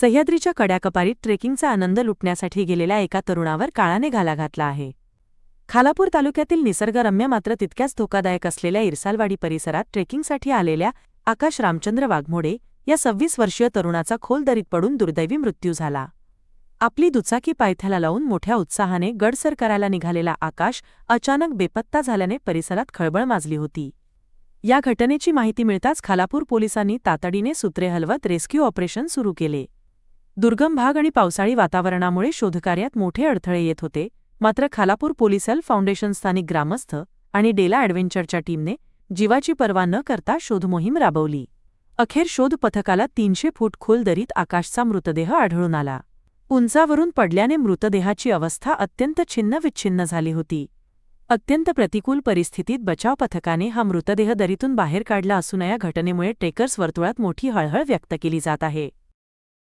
सह्याद्रीच्या कड्याकपारीत ट्रेकिंगचा आनंद लुटण्यासाठी गेलेल्या एका तरुणावर काळाने घाला घातला आहे. खालापूर तालुक्यातील निसर्गरम्य मात्र तितक्याच धोकादायक असलेल्या इरसालवाडी परिसरात ट्रेकिंगसाठी आलेल्या आकाश रामचंद्र वाघमोडे या 26 वर्षीय तरुणाचा खोल दरीत पडून दुर्दैवी मृत्यू झाला. आपली दुचाकी पायथ्याला लावून मोठ्या उत्साहाने गडसर करायला निघालेला आकाश अचानक बेपत्ता झाल्याने परिसरात खळबळ माजली होती. या घटनेची माहिती मिळताच खालापूर पोलिसांनी तातडीने सूत्रे हलवत रेस्क्यू ऑपरेशन सुरू केले. दुर्गम भाग आणि पावसाळी वातावरणामुळे शोधकार्यात मोठे अडथळे येत होते. मात्र खालापूर पोलीस हेल्थ फाउंडेशन, स्थानिक ग्रामस्थ आणि डेला ॲडव्हेंचरच्या टीमने जीवाची पर्वा न करता शोधमोहीम राबवली. अखेर शोध पथकाला 300 फूट खोल दरीत आकाशचा मृतदेह आढळून आला. उंचावरून पडल्याने मृतदेहाची अवस्था अत्यंत छिन्नविच्छिन्न झाली होती. अत्यंत प्रतिकूल परिस्थितीत बचाव पथकाने हा मृतदेह दरीतून बाहेर काढला असून या घटनेमुळे ट्रेकर्स वर्तुळात मोठी हळहळ व्यक्त केली जात आहे.